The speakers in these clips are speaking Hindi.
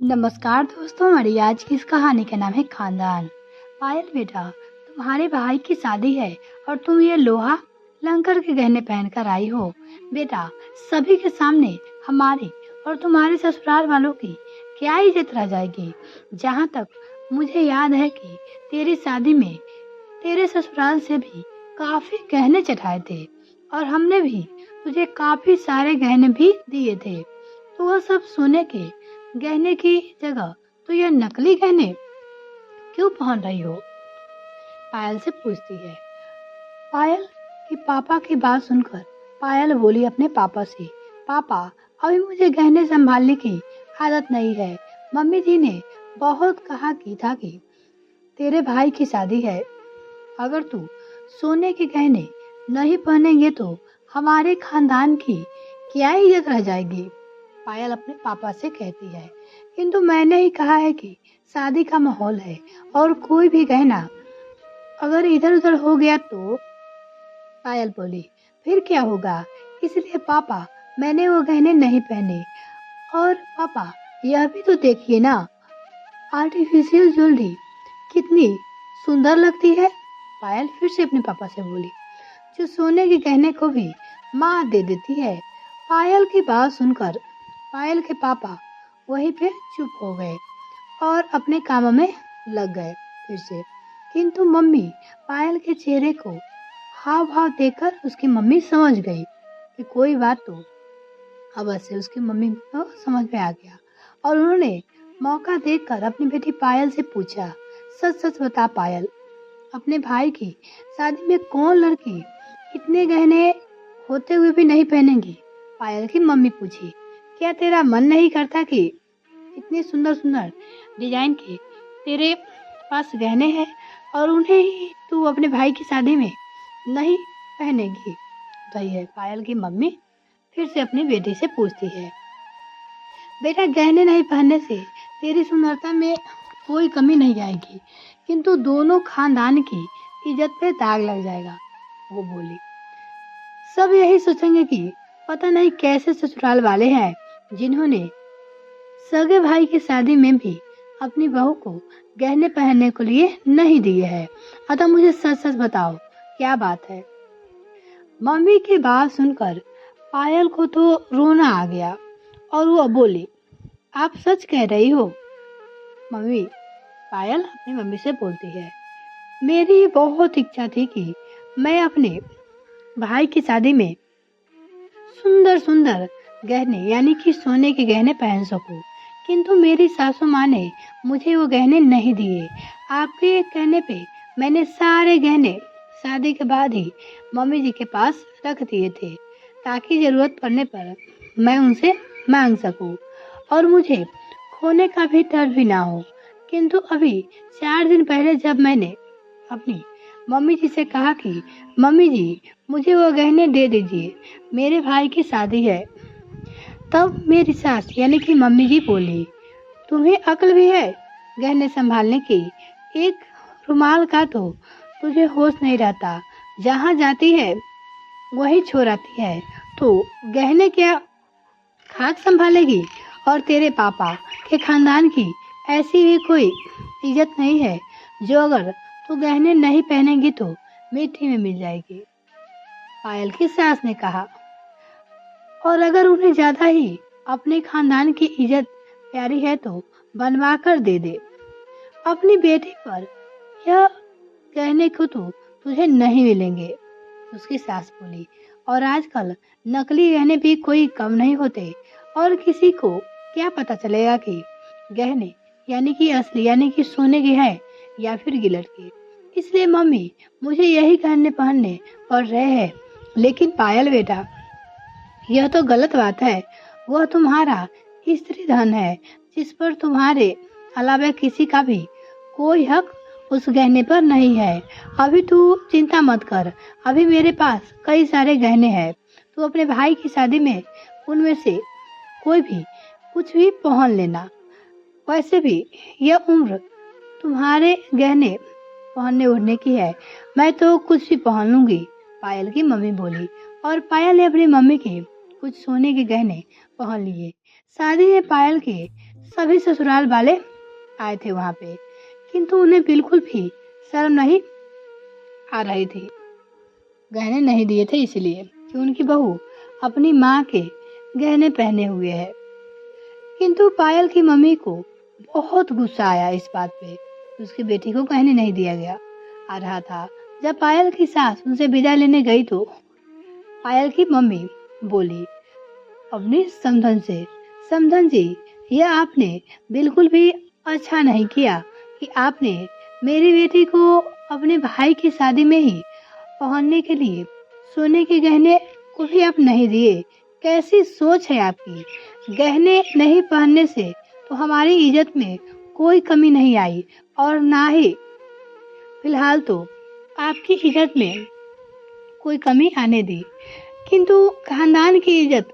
नमस्कार दोस्तों, हमारी आज की इस कहानी का नाम है खानदान। पायल बेटा, तुम्हारे भाई की शादी है और तुम ये लोहा लंकर के गहने पहनकर आई हो। बेटा, सभी के सामने हमारे और तुम्हारे ससुराल वालों की क्या इज्जत रह जाएगी। जहाँ तक मुझे याद है कि तेरी शादी में तेरे ससुराल से भी काफी गहने चढ़ाए थे और हमने भी तुझे काफी सारे गहने भी दिए थे। तो वह सब सोने के गहने की जगह तो यह नकली गहने क्यों पहन रही हो? पायल से पूछती है। पायल की पापा की बात सुनकर पायल बोली अपने पापा से, पापा, अभी मुझे गहने संभालने की आदत नहीं है। मम्मी जी ने बहुत कहा की था कि तेरे भाई की शादी है, अगर तू सोने के गहने नहीं पहनेंगे तो हमारे खानदान की क्या इज्जत रह जाएगी। पायल अपने पापा से कहती है, किंतु मैंने ही कहा है कि शादी का माहौल है और कोई भी गहना अगर इधर उधर हो गया तो। पायल बोली, फिर क्या होगा? इसलिए पापा, मैंने वो गहने नहीं पहने। और पापा, यह भी तो देखिए ना, आर्टिफिशियल ज्वेलरी कितनी सुंदर लगती है। पायल फिर से अपने पापा से बोली, जो सोने के गहने को भी माँ दे देती है। पायल की बात सुनकर पायल के पापा वहीं पे चुप हो गए और अपने कामों में लग गए फिर से। किंतु मम्मी पायल के चेहरे को हाव भाव देखकर उसकी मम्मी समझ गई कि कोई बात तो अवश्य उसकी मम्मी को समझ में आ गया और उन्होंने मौका देखकर अपनी बेटी पायल से पूछा, सच सच बता पायल, अपने भाई की शादी में कौन लड़की इतने गहने होते हुए भी नहीं पहनेगी? पायल की मम्मी पूछी, क्या तेरा मन नहीं करता कि इतने सुंदर सुंदर डिजाइन के तेरे पास गहने हैं और उन्हें ही तू अपने भाई की शादी में नहीं पहनेगी? वही है, पायल की मम्मी फिर से अपनी बेटी से पूछती है, बेटा, गहने नहीं पहनने से तेरी सुंदरता में कोई कमी नहीं आएगी, किंतु दोनों खानदान की इज्जत पे दाग लग जाएगा। वो बोली, सब यही सोचेंगे कि पता नहीं कैसे ससुराल वाले हैं जिन्होंने सगे भाई की शादी में भी अपनी बहू को गहने पहनने के लिए नहीं दिए हैं। अतः मुझे सच सच बताओ, क्या बात है? मम्मी की बात सुनकर पायल को तो रोना आ गया और वो बोली, आप सच कह रही हो मम्मी? पायल अपनी मम्मी से बोलती है, मेरी बहुत इच्छा थी कि मैं अपने भाई की शादी में सुंदर सुंदर गहने यानी कि सोने के गहने पहन सकूं, किंतु मेरी सासू माँ ने मुझे वो गहने नहीं दिए। आपके कहने पे मैंने सारे गहने शादी के बाद ही मम्मी जी के पास रख दिए थे, ताकि जरूरत पड़ने पर मैं उनसे मांग सकूं और मुझे खोने का भी डर भी ना हो। किंतु अभी 4 दिन पहले जब मैंने अपनी मम्मी जी से कहा कि मम्मी जी, मुझे वो गहने दे दीजिए, मेरे भाई की शादी है, तब मेरी सास यानी कि मम्मी जी बोली, तुम्हें अक्ल भी है गहने संभालने की? एक रुमाल का तो तुझे होश नहीं रहता, जहाँ जाती है वही छोड़ आती है, तो गहने क्या खाक संभालेगी? और तेरे पापा के खानदान की ऐसी भी कोई इज्जत नहीं है जो अगर तू गहने नहीं पहनेगी तो मिट्टी में मिल जाएगी। पायल की सास ने कहा, और अगर उन्हें ज्यादा ही अपने खानदान की इज्जत प्यारी है तो बनवा कर दे दे अपनी बेटी पर, यह गहने को तो तुझे नहीं मिलेंगे। उसकी सास बोली, और आजकल नकली गहने भी कोई कम नहीं होते और किसी को क्या पता चलेगा कि गहने यानी कि असली यानी कि सोने के हैं या फिर गिलट के। इसलिए मम्मी, मुझे यही गहने पहनने पड़ रहे हैं। लेकिन पायल बेटा, यह तो गलत बात है। वह तुम्हारा स्त्री धन है जिस पर तुम्हारे अलावा किसी का भी कोई हक उस गहने पर नहीं है। अभी तू चिंता मत कर, अभी मेरे पास कई सारे गहने हैं, तू अपने भाई की शादी में उनमें से कोई भी कुछ भी पहन लेना। वैसे भी यह उम्र तुम्हारे गहने पहनने ओढ़ने की है, मैं तो कुछ भी पहन लूंगी। पायल की मम्मी बोली और पायल ने अपनी मम्मी के कुछ सोने के गहने पहन लिए। शादी में पायल के सभी ससुराल वाले आए थे वहां पे, किंतु उन्हें बिल्कुल भी शर्म नहीं आ रही थी। गहने नहीं दिए थे इसलिए कि उनकी बहू अपनी माँ के गहने पहने हुए है। किंतु पायल की मम्मी को बहुत गुस्सा आया इस बात पे कि उसकी बेटी को गहने नहीं दिया गया। आ रहा था जब पायल की सास उनसे विदा लेने गई तो पायल की मम्मी बोली अपनी समधन से, समधन जी, यह आपने बिल्कुल भी अच्छा नहीं किया कि आपने मेरी बेटी को अपने भाई की शादी में ही पहनने के लिए सोने के गहने को भी आप नहीं दिए। कैसी सोच है आपकी। गहने नहीं पहनने से तो हमारी इज्जत में कोई कमी नहीं आई और ना ही फिलहाल तो आपकी इज्जत में कोई कमी आने दी। किंतु खानदान की इज्जत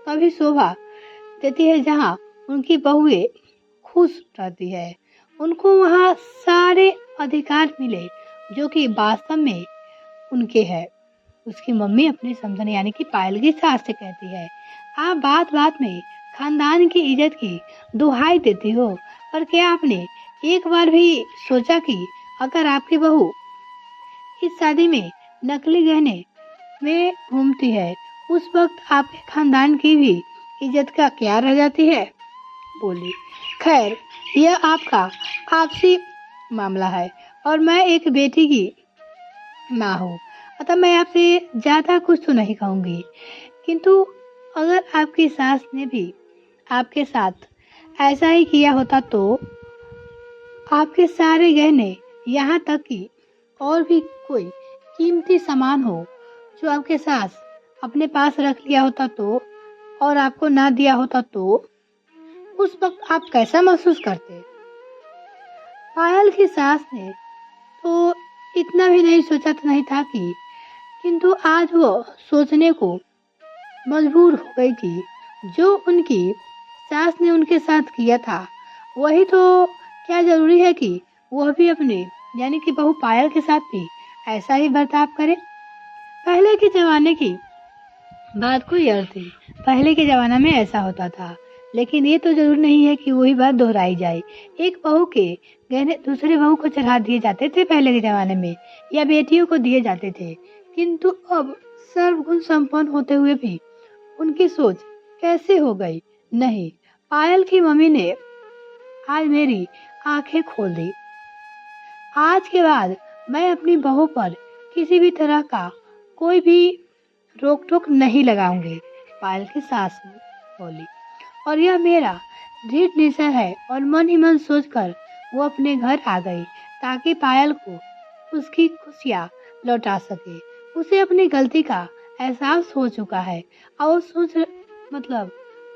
तभी शोभा देती है जहाँ उनकी बहुएं खुश रहती है, उनको वहाँ सारे अधिकार मिले जो कि वास्तव में उनके हैं। उसकी मम्मी अपनी समधन यानी कि पायल की सास से कहती है, आप बात बात में खानदान की इज्जत की दुहाई देती हो, पर क्या आपने एक बार भी सोचा कि अगर आपकी बहू इस शादी में नकली गहने में घूमती है, उस वक्त आपके खानदान की भी इज्जत का क्या रह जाती है। बोली खैर यह आपका आपसी मामला है और मैं एक बेटी की माँ हूँ, अतः मैं आपसे ज्यादा कुछ तो नहीं कहूंगी। किंतु अगर आपकी सास ने भी आपके साथ ऐसा ही किया होता तो आपके सारे गहने यहाँ तक कि और भी कोई कीमती सामान हो जो आपके सास अपने पास रख लिया होता तो और आपको ना दिया होता तो उस वक्त आप कैसा महसूस करते। पायल की सास ने तो इतना भी नहीं सोचा तो नहीं था कि, किंतु आज वो सोचने को मजबूर हो गई कि जो उनकी सास ने उनके साथ किया था वही तो क्या जरूरी है कि वह भी अपने यानी कि बहू पायल के साथ भी ऐसा ही बर्ताव करे। पहले के जमाने की बात कोई और थी, पहले के जमाना में ऐसा होता था, लेकिन ये तो जरूर नहीं है कि वही बात दोहराई जाए। एक बहू के गहने दूसरे बहू को चढ़ा दिए जाते थे पहले के जमाने में, या बेटियों को दिए जाते थे, किंतु अब सर्वगुण संपन्न होते हुए भी उनकी सोच कैसे हो गई। नहीं, पायल की मम्मी ने आज मेरी आंखें खोल दी। आज के बाद मैं अपनी बहू पर किसी भी तरह का कोई भी रोक टोक नहीं लगाऊंगी, पायल की सास बोली। और यह मेरा दृढ़ निश्चय है और मन ही मन सोचकर वो अपने घर आ गई ताकि पायल को उसकी खुशियाँ लौटा सके। उसे अपनी गलती का एहसास हो चुका है और सोच मतलब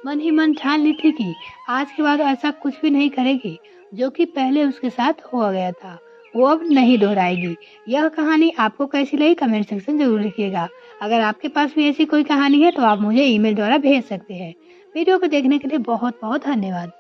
मन ही मन ठान ली थी कि आज के बाद ऐसा कुछ भी नहीं करेगी जो कि पहले उसके साथ हो गया था, वो अब नहीं दोहराएगी। यह कहानी आपको कैसी लगी कमेंट सेक्शन जरूर लिखिएगा। अगर आपके पास भी ऐसी कोई कहानी है तो आप मुझे ईमेल द्वारा भेज सकते हैं। वीडियो को देखने के लिए बहुत बहुत धन्यवाद।